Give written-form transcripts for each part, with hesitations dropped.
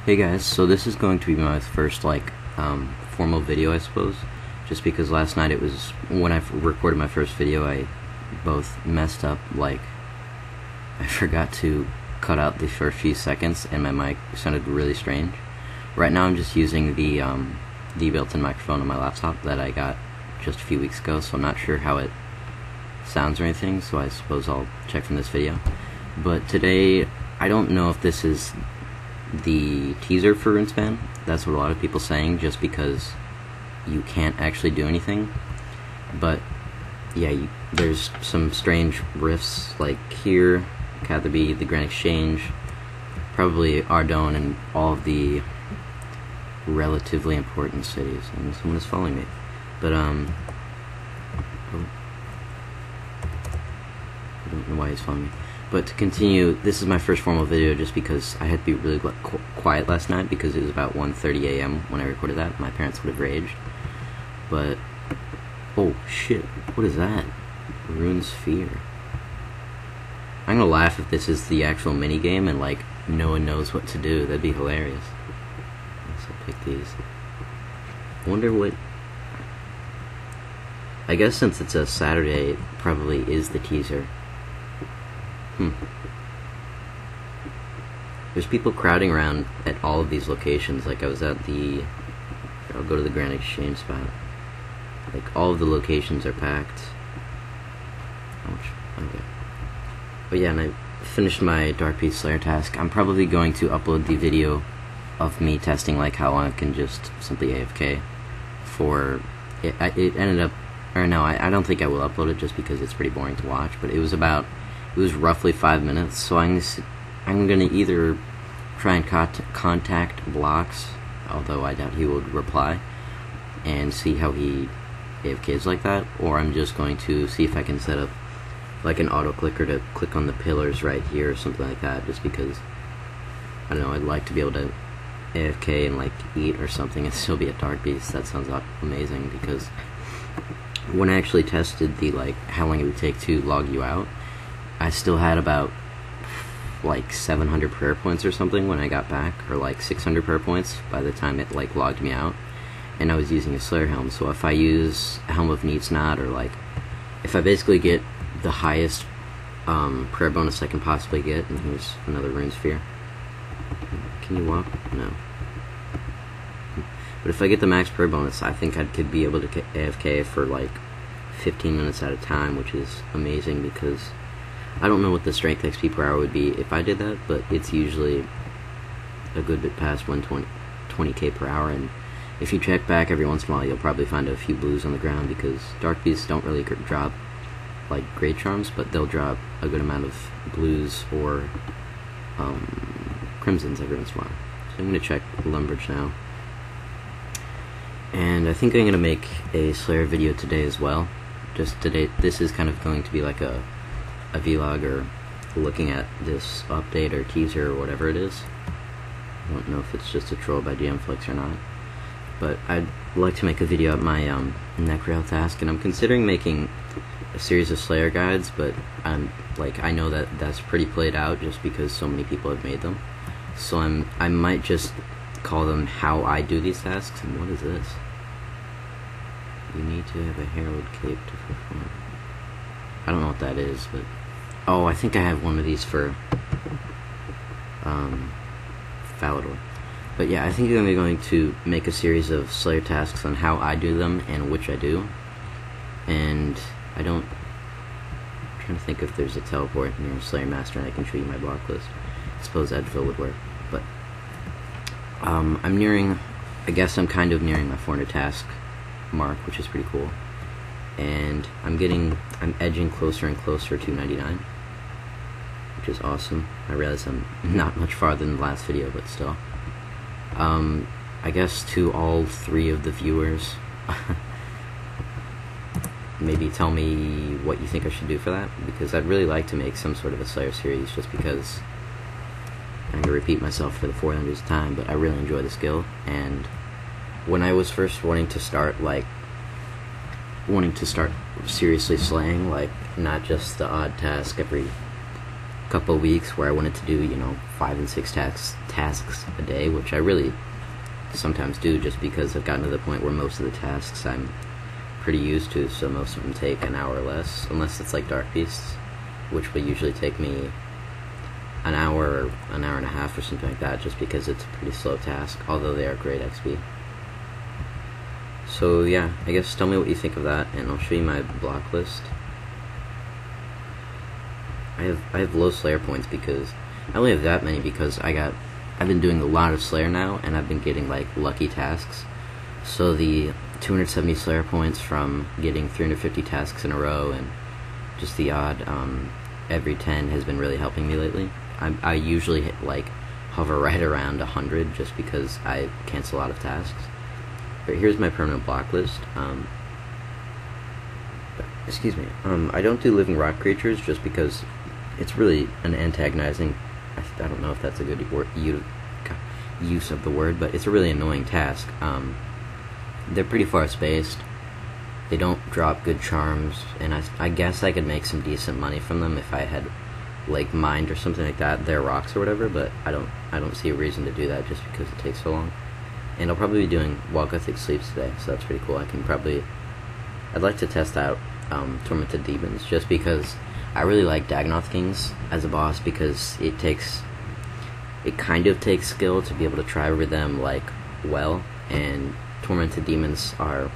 Hey guys, so this is going to be my first formal video, I suppose, just because last night it was when I recorded my first video. I both messed up, I forgot to cut out the first few seconds and my mic sounded really strange. Right now I'm just using the built-in microphone on my laptop that I got just a few weeks ago, so I'm not sure how it sounds or anything, so I suppose I'll check from this video. But today, I don't know if this is the teaser for RuneSpan. That's what a lot of people are saying, just because you can't actually do anything. But yeah, there's some strange rifts like here, Catherby, the Grand Exchange, probably Ardougne, and all of the relatively important cities. And someone is following me. But I don't know why he's following me. But to continue, this is my first formal video just because I had to be really quiet last night because it was about 1:30 a.m. when I recorded that. My parents would have raged. But, oh shit, what is that? Rune Sphere. I'm gonna laugh if this is the actual minigame and no one knows what to do. That'd be hilarious. So I'll pick these. I wonder what... I guess since it's a Saturday, it probably is the teaser. There's people crowding around at all of these locations. Like I was at I'll go to the Grand Exchange spot. All of the locations are packed. Ouch. Okay. But yeah, and I finished my Dark Beast Slayer task. I'm probably going to upload the video of me testing how I can just simply AFK for it. It ended up, or no, I don't think I will upload it just because it's pretty boring to watch. But it was roughly 5 minutes, so I'm gonna either try and contact Blocks, although I doubt he would reply, and see how he AFKs like that, or I'm just going to see if I can set up an auto clicker to click on the pillars right here or something like that, just because I don't know, I'd like to be able to AFK and eat or something and still be a Dark Beast. That sounds amazing, because when I actually tested the how long it would take to log you out, I still had about 700 prayer points or something when I got back, or 600 prayer points by the time it logged me out, and I was using a Slayer helm. So if I use a Helm of Neatsnot, or if I basically get the highest prayer bonus I can possibly get, and here's another Rune Sphere. Can you walk? No. But if I get the max prayer bonus, I think I could be able to AFK for 15 minutes at a time, which is amazing, because I don't know what the strength XP per hour would be if I did that, but it's usually a good bit past 20k per hour, and if you check back every once in a while, you'll probably find a few blues on the ground, because Dark Beasts don't really drop Great Charms, but they'll drop a good amount of blues or crimsons every once in a while. So I'm going to check Lumbridge now. And I think I'm going to make a Slayer video today as well. Just today, this is kind of going to be a vlog, or looking at this update or teaser or whatever it is. I don't know if it's just a troll by DMFlix or not. But I'd like to make a video at my Necrail task, and I'm considering making a series of Slayer guides, but I know that that's pretty played out just because so many people have made them. So I might just call them How I Do These Tasks. And what is this? You need to have a Herald Cape to perform. I don't know what that is, but oh, I think I have one of these for Falador. But yeah, I think I'm going to make a series of Slayer tasks on how I do them and which I do. And I'm trying to think if there's a teleport near Slayer Master and I can show you my block list. I suppose Edfill would work. But I guess I'm kind of nearing my 400 task mark, which is pretty cool. And I'm edging closer and closer to 99, which is awesome. I realize I'm not much farther than the last video, but still. I guess to all 3 of the viewers, maybe tell me what you think I should do for that, because I'd really like to make some sort of a Slayer series, just because I'm gonna repeat myself for the 400th time, but I really enjoy the skill. And when I was first wanting to start seriously slaying, not just the odd task every couple of weeks where I wanted to do, 5 and 6 tasks a day, which I really sometimes do just because I've gotten to the point where most of the tasks I'm pretty used to, so most of them take an hour or less, unless it's like Dark Beasts, which will usually take me an hour or an hour and a half or something like that, just because it's a pretty slow task, although they are great XP. So yeah, I guess tell me what you think of that, and I'll show you my block list. I have low Slayer points because I only have that many because I've been doing a lot of Slayer now, and I've been getting like lucky tasks. So the 270 Slayer points from getting 350 tasks in a row, and just the odd every 10 has been really helping me lately. I usually hover right around 100 just because I cancel a lot of tasks. But here's my permanent block list. Excuse me. I don't do living rock creatures just because it's really an antagonizing. I don't know if that's a good use of the word, but it's a really annoying task. They're pretty far spaced. They don't drop good charms, and I guess I could make some decent money from them if I had like mined or something like that, their rocks or whatever. But I don't see a reason to do that just because it takes so long. And I'll probably be doing While Gothic Sleeps today, so that's pretty cool. I'd like to test out Tormented Demons just because I really like Dagonoth Kings as a boss, because it kind of takes skill to be able to try over them well, and Tormented Demons are,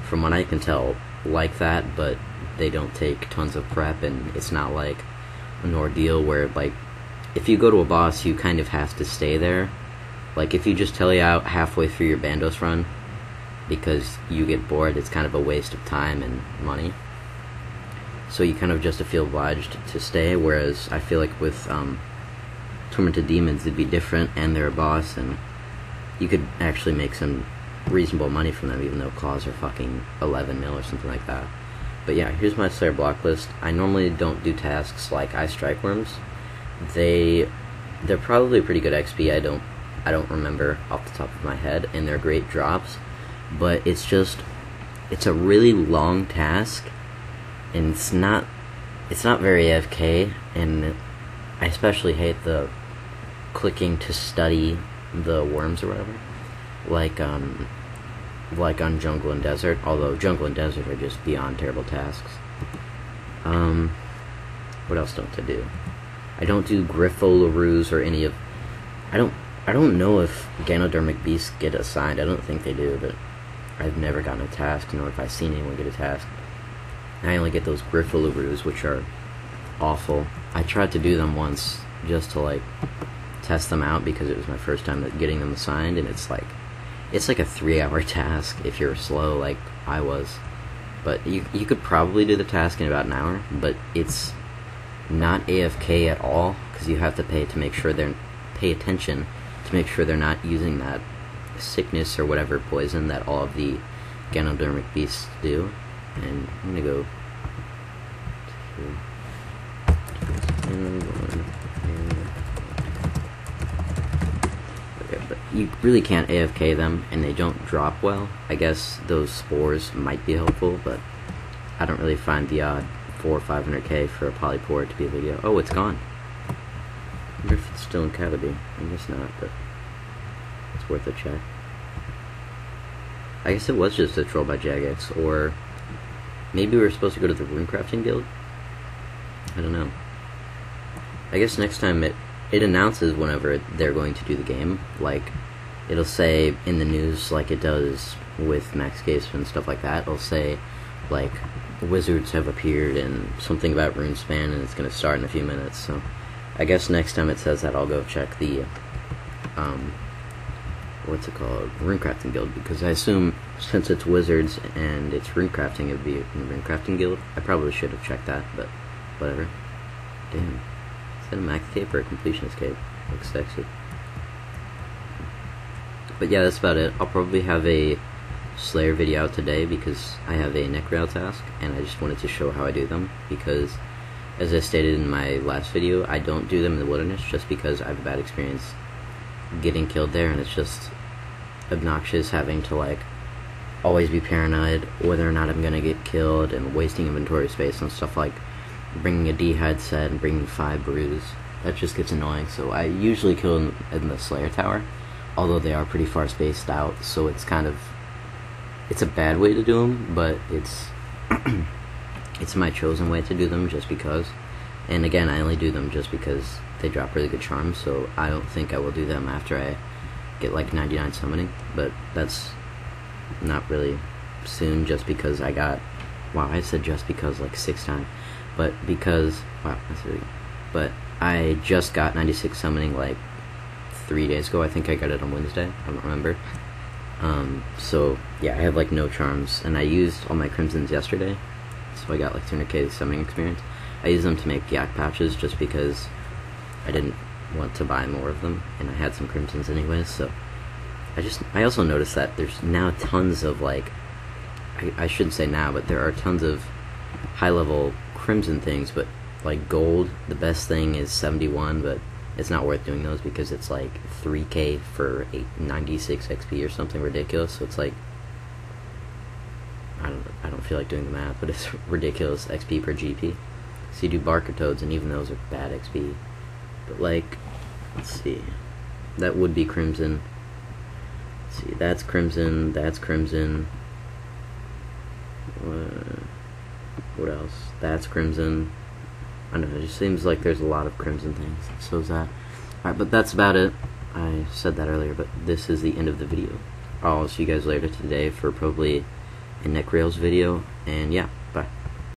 from what I can tell, like that, but they don't take tons of prep, and it's not like an ordeal where if you go to a boss you kind of have to stay there. Like if you just telly out halfway through your Bandos run because you get bored, it's kind of a waste of time and money. So you kind of just feel obliged to stay, whereas I feel like with Tormented Demons it'd be different, and they're a boss, and you could actually make some reasonable money from them, even though claws are fucking 11 mil or something like that. But yeah, here's my Slayer block list. I normally don't do tasks like Ice Strike Worms. They're probably pretty good XP. I don't remember off the top of my head, and they're great drops, but it's a really long task, and it's not very AFK, and I especially hate the clicking to study the worms or whatever, like on Jungle and Desert, although Jungle and Desert are just beyond terrible tasks. What else don't I do? I don't do Griffolaroos or any of... I don't know if Ganodermic Beasts get assigned. I don't think they do, but I've never gotten a task, nor have I seen anyone get a task. I only get those Griffolaroos, which are awful. I tried to do them once just to test them out because it was my first time getting them assigned, and it's like a 3-hour task if you're slow like I was. But you could probably do the task in about an hour, but it's not AFK at all because you have to pay attention to make sure they're not using that sickness or whatever poison that all of the Ganodermic Beasts do. And I'm gonna go okay, but you really can't AFK them, and they don't drop well. I guess those spores might be helpful, but I don't really find the odd 400 or 500k for a Polypore to be a video. Oh, it's gone. I wonder if it's still in Cataby. I guess not, but it's worth a check. I guess it was just a troll by Jagex, or maybe we were supposed to go to the Runecrafting Guild? I don't know. I guess next time it announces whenever they're going to do the game. It'll say in the news, like it does with Max Gates and stuff like that. It'll say, wizards have appeared and something about Runespan, and it's going to start in a few minutes. So I guess next time it says that, I'll go check the what's it called, Runecrafting Guild, because I assume since it's wizards and it's runecrafting, it would be in the Runecrafting Guild. I probably should have checked that, but whatever. Damn, is that a max cape or a completionist cape? Looks sexy. But yeah, that's about it. I'll probably have a Slayer video out today because I have a Necreal task, and I just wanted to show how I do them, because as I stated in my last video, I don't do them in the wilderness just because I have a bad experience getting killed there, and it's just obnoxious having to always be paranoid whether or not I'm gonna get killed, and wasting inventory space on stuff like bringing a D-hide set and bringing 5 brews. that just gets annoying. So I usually kill in the Slayer Tower, although they are pretty far spaced out. So it's kind of, it's a bad way to do them, but it's it's my chosen way to do them just because. And again, I only do them just because they drop really good charms. So I don't think I will do them after I get like 99 summoning, but that's not really soon, just because I got, wow, I said just because like 6 times, but because, wow, that's really good. But I just got 96 summoning like 3 days ago. I think I got it on Wednesday, I don't remember. So yeah, I have like no charms, and I used all my crimsons yesterday, so I got like 200k summoning experience. I used them to make yak pouches just because I didn't want to buy more of them, and I had some crimsons anyways. So I also noticed that there's now tons of like, I shouldn't say now, but there are tons of high level crimson things, but like gold, the best thing is 71, but it's not worth doing those because it's like 3k for 96 XP or something ridiculous. So it's like, I don't feel like doing the math, but it's ridiculous XP per GP. So you do Barker-Toads, and even those are bad XP. But like, let's see, that would be crimson. Let's see, that's crimson, that's crimson. What else? That's crimson. I don't know, it just seems like there's a lot of crimson things. So is that. Alright, but that's about it. I said that earlier, but this is the end of the video. I'll see you guys later today for probably a Necrails video, and yeah.